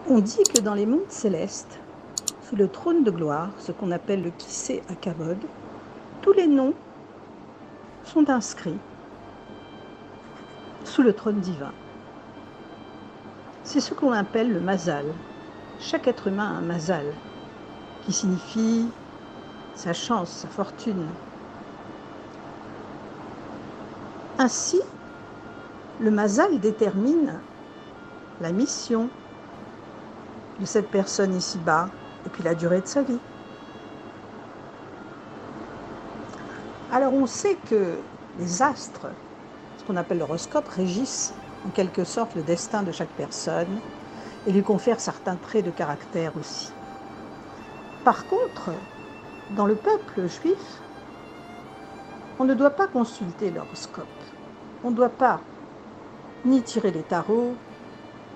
On dit que dans les mondes célestes, sous le trône de gloire, ce qu'on appelle le Kissé Akavod, tous les noms sont inscrits sous le trône divin. C'est ce qu'on appelle le Mazal. Chaque être humain a un Mazal, qui signifie sa chance, sa fortune. Ainsi, le Mazal détermine la mission de cette personne ici-bas et puis la durée de sa vie. Alors on sait que les astres, ce qu'on appelle l'horoscope, régissent en quelque sorte le destin de chaque personne et lui confèrent certains traits de caractère aussi. Par contre, dans le peuple juif, on ne doit pas consulter l'horoscope. On ne doit pas ni tirer les tarots,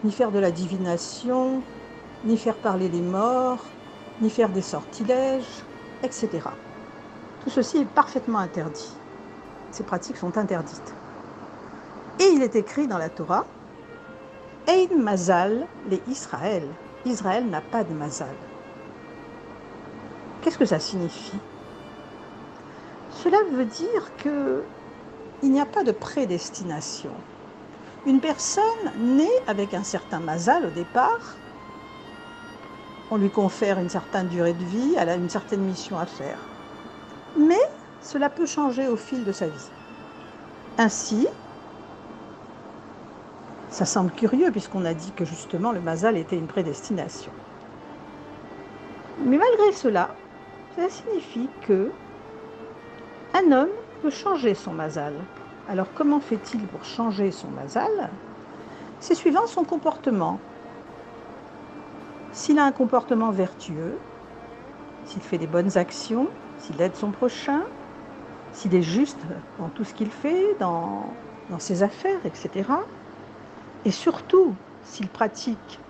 ni faire de la divination, ni faire parler les morts, ni faire des sortilèges, etc. Tout ceci est parfaitement interdit. Ces pratiques sont interdites. Et il est écrit dans la Torah, Ein Mazal les Israël. Israël n'a pas de Mazal. Qu'est-ce que ça signifie? Cela veut dire qu'il n'y a pas de prédestination. Une personne née avec un certain Mazal au départ, on lui confère une certaine durée de vie, elle a une certaine mission à faire. Mais cela peut changer au fil de sa vie. Ainsi, ça semble curieux puisqu'on a dit que justement le Mazal était une prédestination. Mais malgré cela, cela signifie que un homme peut changer son Mazal. Alors comment fait-il pour changer son Mazal? C'est suivant son comportement. S'il a un comportement vertueux, s'il fait des bonnes actions, s'il aide son prochain, s'il est juste dans tout ce qu'il fait, dans ses affaires, etc. Et surtout, s'il pratique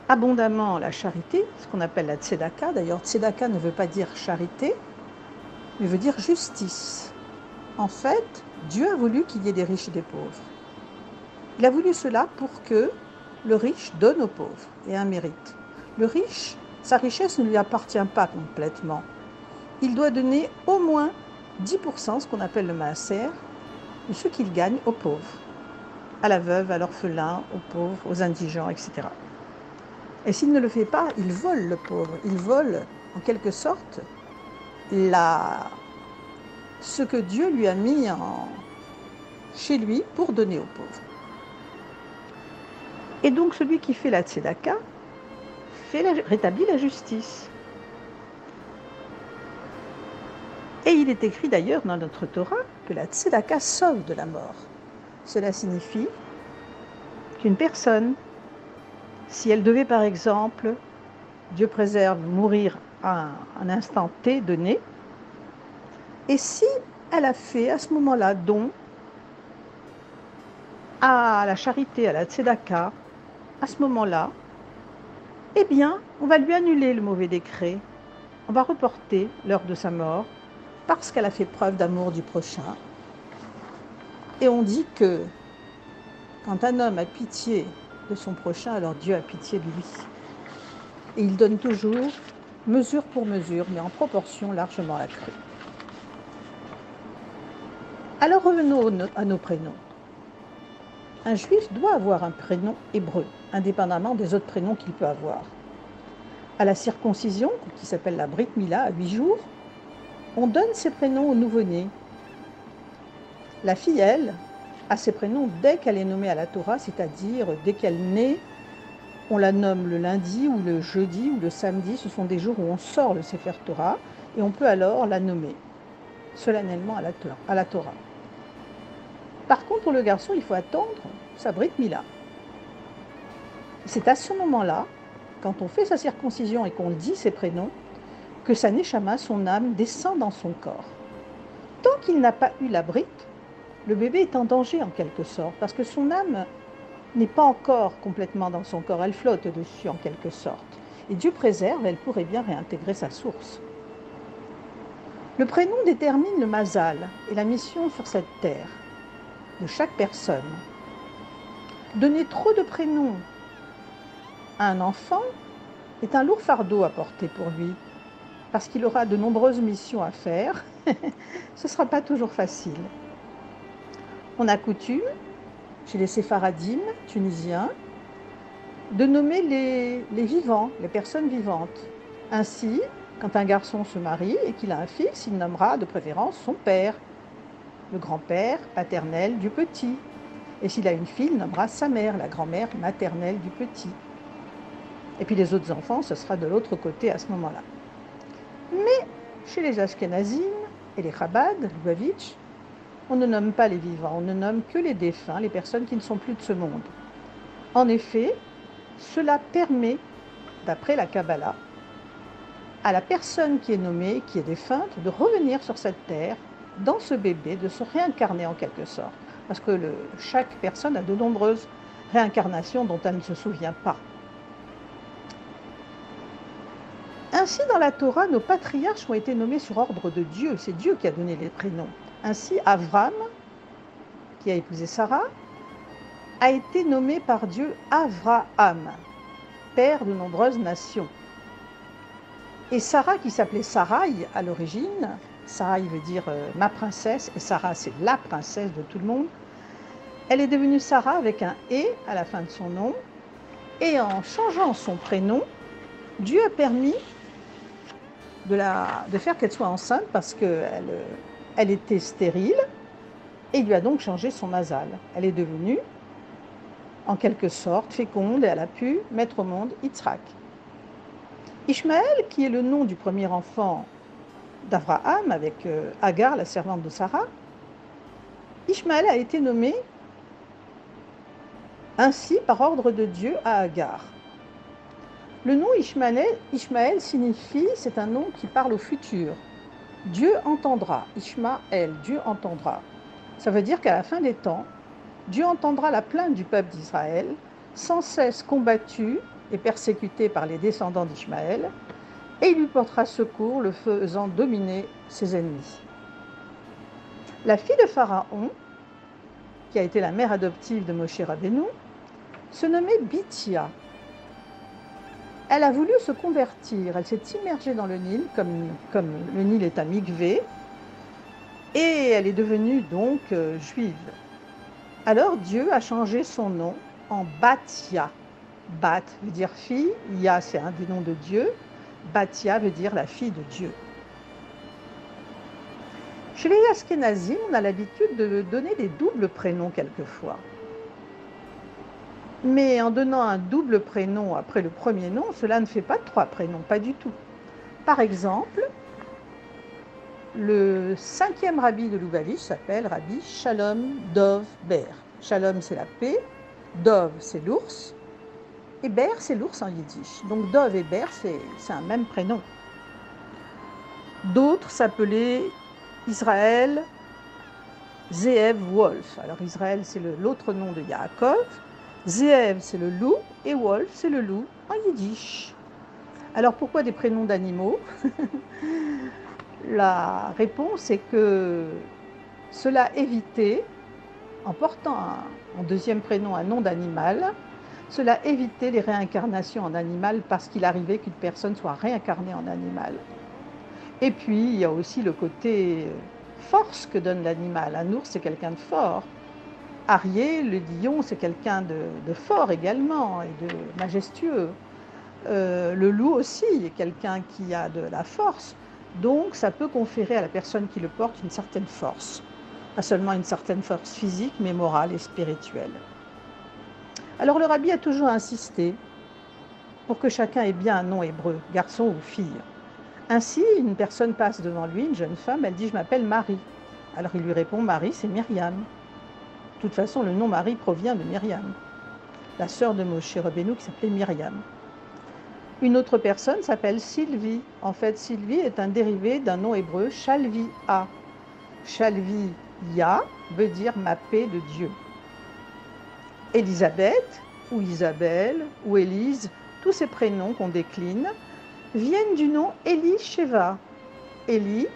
abondamment la charité, ce qu'on appelle la tzedaka. D'ailleurs, tzedaka ne veut pas dire charité, mais veut dire justice. En fait, Dieu a voulu qu'il y ait des riches et des pauvres. Il a voulu cela pour que le riche donne aux pauvres et un mérite. Le riche, sa richesse ne lui appartient pas complètement. Il doit donner au moins 10%, ce qu'on appelle le maaser, de ce qu'il gagne aux pauvres, à la veuve, à l'orphelin, aux pauvres, aux indigents, etc. Et s'il ne le fait pas, il vole le pauvre. Il vole, en quelque sorte, ce que Dieu lui a mis chez lui pour donner aux pauvres. Et donc celui qui fait la tzedaka rétablit la justice. Et il est écrit d'ailleurs dans notre Torah que la tzedaka sauve de la mort. Cela signifie qu'une personne, si elle devait par exemple, Dieu préserve, mourir à un instant T donné, et si elle a fait à ce moment-là don à la charité, à la tzedaka, à ce moment-là, eh bien, on va lui annuler le mauvais décret. On va reporter l'heure de sa mort parce qu'elle a fait preuve d'amour du prochain. Et on dit que quand un homme a pitié de son prochain, alors Dieu a pitié de lui. Et il donne toujours, mesure pour mesure, mais en proportion largement accrue. Alors revenons à nos prénoms. Un juif doit avoir un prénom hébreu, indépendamment des autres prénoms qu'il peut avoir. À la circoncision, qui s'appelle la Brit Mila, à 8 jours, on donne ses prénoms au nouveau-né. La fille, elle, a ses prénoms dès qu'elle est nommée à la Torah, c'est-à-dire dès qu'elle naît, on la nomme le lundi ou le jeudi ou le samedi. Ce sont des jours où on sort le Sefer Torah et on peut alors la nommer solennellement à la Torah. Par contre, pour le garçon, il faut attendre sa Brit Mila. C'est à ce moment-là, quand on fait sa circoncision et qu'on dit ses prénoms, que sa neshama, son âme, descend dans son corps. Tant qu'il n'a pas eu la Brit, le bébé est en danger en quelque sorte, parce que son âme n'est pas encore complètement dans son corps, elle flotte dessus en quelque sorte. Et Dieu préserve, elle pourrait bien réintégrer sa source. Le prénom détermine le mazal et la mission sur cette terre de chaque personne. Donner trop de prénoms un enfant est un lourd fardeau à porter pour lui, parce qu'il aura de nombreuses missions à faire. Ce ne sera pas toujours facile. On a coutume, chez les séfaradimes tunisiens, de nommer les vivants, les personnes vivantes. Ainsi, quand un garçon se marie et qu'il a un fils, il nommera de préférence son père, le grand-père paternel du petit. Et s'il a une fille, il nommera sa mère, la grand-mère maternelle du petit. Et puis les autres enfants, ce sera de l'autre côté à ce moment-là. Mais chez les Ashkénazim et les Chabad, Lubavitch, on ne nomme pas les vivants, on ne nomme que les défunts, les personnes qui ne sont plus de ce monde. En effet, cela permet, d'après la Kabbalah, à la personne qui est nommée, qui est défunte, de revenir sur cette terre, dans ce bébé, de se réincarner en quelque sorte. Parce que chaque personne a de nombreuses réincarnations dont elle ne se souvient pas. Ainsi, dans la Torah, nos patriarches ont été nommés sur ordre de Dieu. C'est Dieu qui a donné les prénoms. Ainsi, Avram, qui a épousé Sarah, a été nommé par Dieu Avraham, père de nombreuses nations. Et Sarah, qui s'appelait Sarai à l'origine, Sarai veut dire ma princesse, et Sarah c'est la princesse de tout le monde, elle est devenue Sarah avec un « et » à la fin de son nom, et en changeant son prénom, Dieu a permis de faire qu'elle soit enceinte parce qu'elle était stérile, et il lui a donc changé son mazal. Elle est devenue, en quelque sorte, féconde, et elle a pu mettre au monde Yitzhak. Ishmaël, qui est le nom du premier enfant d'Abraham avec Agar, la servante de Sarah, Ishmaël a été nommé ainsi par ordre de Dieu à Agar. Le nom Ishmaël signifie, c'est un nom qui parle au futur. Dieu entendra, Ishmaël, Dieu entendra. Ça veut dire qu'à la fin des temps, Dieu entendra la plainte du peuple d'Israël, sans cesse combattu et persécuté par les descendants d'Ishmaël, et il lui portera secours, le faisant dominer ses ennemis. La fille de Pharaon, qui a été la mère adoptive de Moshe Rabbeinu, se nommait Bithia. Elle a voulu se convertir, elle s'est immergée dans le Nil, comme le Nil est un mikvé, et elle est devenue donc juive. Alors Dieu a changé son nom en Bathia. Bat veut dire fille, Ya c'est un des noms de Dieu, Bathia veut dire la fille de Dieu. Chez les Ashkénazim, on a l'habitude de donner des doubles prénoms quelquefois. Mais en donnant un double prénom après le premier nom, cela ne fait pas 3 prénoms, pas du tout. Par exemple, le 5e rabbi de Lubavitch s'appelle Rabbi Shalom Dov Ber. Shalom c'est la paix, Dov c'est l'ours, et Ber c'est l'ours en yiddish. Donc Dov et Ber c'est un même prénom. D'autres s'appelaient Israël, Zeev, Wolf. Alors Israël c'est l'autre nom de Yaakov, Zeev c'est le loup et Wolf c'est le loup en yiddish. Alors pourquoi des prénoms d'animaux? La réponse est que cela évitait, en portant en deuxième prénom un nom d'animal, cela évitait les réincarnations en animal parce qu'il arrivait qu'une personne soit réincarnée en animal. Et puis il y a aussi le côté force que donne l'animal. Un ours c'est quelqu'un de fort. Arié, le lion, c'est quelqu'un de fort également et de majestueux. Le loup aussi est quelqu'un qui a de la force. Donc ça peut conférer à la personne qui le porte une certaine force. Pas seulement une certaine force physique, mais morale et spirituelle. Alors le rabbi a toujours insisté pour que chacun ait bien un nom hébreu, garçon ou fille. Ainsi, une personne passe devant lui, une jeune femme, elle dit « je m'appelle Marie ». Alors il lui répond « Marie, c'est Myriam ». De toute façon, le nom Marie provient de Myriam, la sœur de Moshe Rabbeinu qui s'appelait Myriam. Une autre personne s'appelle Sylvie. En fait, Sylvie est un dérivé d'un nom hébreu, Shalvi-A. Shalvi-Ya veut dire ma paix de Dieu. Élisabeth, ou Isabelle, ou Élise, tous ces prénoms qu'on décline, viennent du nom Eli Sheva. Eli,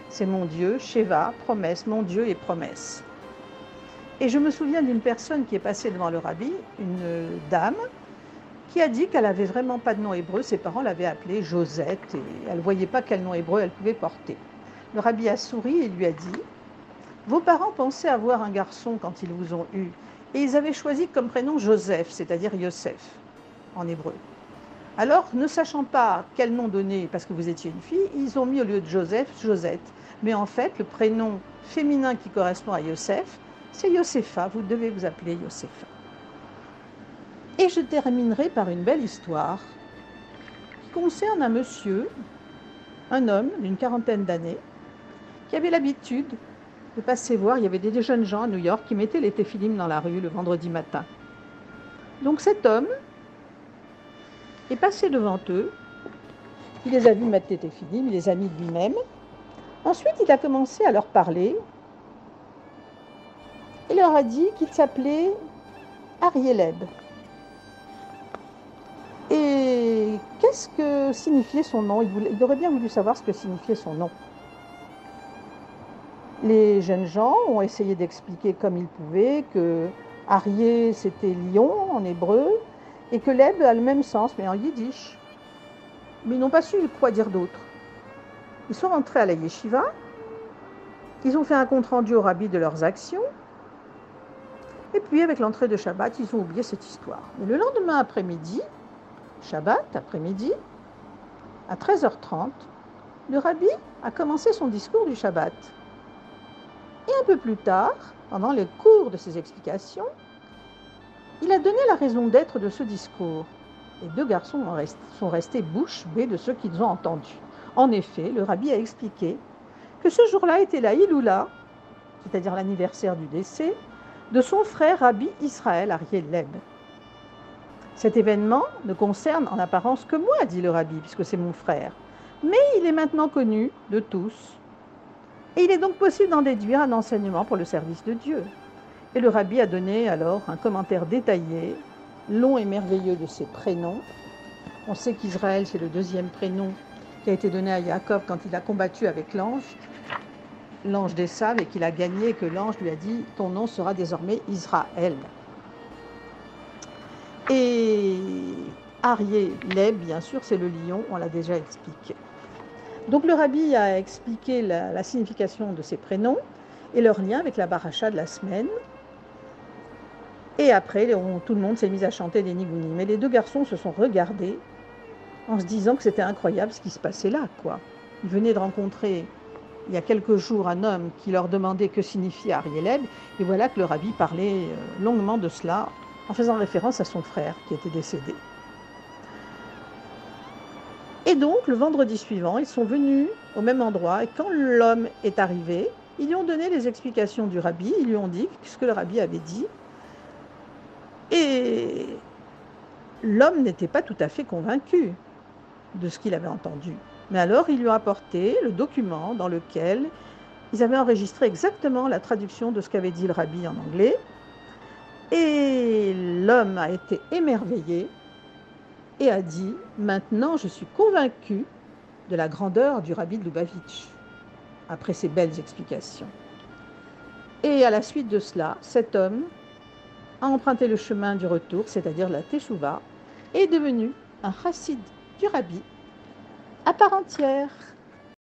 c'est mon Dieu, Sheva, promesse, mon Dieu et promesse. Et je me souviens d'une personne qui est passée devant le rabbi, une dame, qui a dit qu'elle n'avait vraiment pas de nom hébreu. Ses parents l'avaient appelée Josette et elle ne voyait pas quel nom hébreu elle pouvait porter. Le rabbi a souri et lui a dit « Vos parents pensaient avoir un garçon quand ils vous ont eu, et ils avaient choisi comme prénom Joseph, c'est-à-dire Yosef, en hébreu. Alors, ne sachant pas quel nom donner parce que vous étiez une fille, ils ont mis au lieu de Joseph, Josette. Mais en fait, le prénom féminin qui correspond à Yosef, c'est Yosepha. Vous devez vous appeler Yosepha. » Et je terminerai par une belle histoire qui concerne un monsieur, un homme d'une quarantaine d'années, qui avait l'habitude de passer voir. Il y avait des jeunes gens à New York qui mettaient les téphilim dans la rue le vendredi matin. Donc cet homme est passé devant eux, il les a vus mettre les téphilim, il les a mis de lui-même. Ensuite, il a commencé à leur parler. Il leur a dit qu'il s'appelait Arieleb. Et qu'est-ce que signifiait son nom? Il aurait bien voulu savoir ce que signifiait son nom. Les jeunes gens ont essayé d'expliquer comme ils pouvaient que Arié c'était lion en hébreu et que Leb a le même sens mais en yiddish. Mais ils n'ont pas su quoi dire d'autre. Ils sont rentrés à la yeshiva, ils ont fait un compte-rendu au rabbi de leurs actions et puis avec l'entrée de Shabbat, ils ont oublié cette histoire. Mais le lendemain après-midi, Shabbat après-midi, à 13h30, le rabbi a commencé son discours du Shabbat. Et un peu plus tard, pendant le cours de ses explications, il a donné la raison d'être de ce discours. Les deux garçons sont restés bouche bée de ce qu'ils ont entendu. En effet, le rabbi a expliqué que ce jour-là était la Iloula, c'est-à-dire l'anniversaire du décès, de son frère Rabbi Israël Arieleb. Cet événement ne concerne en apparence que moi, dit le rabbi, puisque c'est mon frère. Mais il est maintenant connu de tous. Et il est donc possible d'en déduire un enseignement pour le service de Dieu. Et le rabbi a donné alors un commentaire détaillé, long et merveilleux de ses prénoms. On sait qu'Israël, c'est le deuxième prénom qui a été donné à Jacob quand il a combattu avec l'ange d'Esav, et qu'il a gagné, et que l'ange lui a dit « Ton nom sera désormais Israël ». Et Arieleb, bien sûr, c'est le lion, on l'a déjà expliqué. Donc le rabbi a expliqué la signification de ces prénoms et leur lien avec la paracha de la semaine. Et après, tout le monde s'est mis à chanter des nigunim. Mais les deux garçons se sont regardés en se disant que c'était incroyable ce qui se passait là, quoi. Ils venaient de rencontrer, il y a quelques jours, un homme qui leur demandait que signifiait Arieleb. Et voilà que le rabbi parlait longuement de cela, en faisant référence à son frère qui était décédé. Et donc, le vendredi suivant, ils sont venus au même endroit, et quand l'homme est arrivé, ils lui ont donné les explications du rabbi, ils lui ont dit ce que le rabbi avait dit, et l'homme n'était pas tout à fait convaincu de ce qu'il avait entendu. Mais alors, ils lui ont apporté le document dans lequel ils avaient enregistré exactement la traduction de ce qu'avait dit le rabbi en anglais, et l'homme a été émerveillé, et a dit « Maintenant, je suis convaincu de la grandeur du rabbi de Lubavitch, après ces belles explications. » Et à la suite de cela, cet homme a emprunté le chemin du retour, c'est-à-dire la Teshuvah, et est devenu un chassid du rabbi à part entière.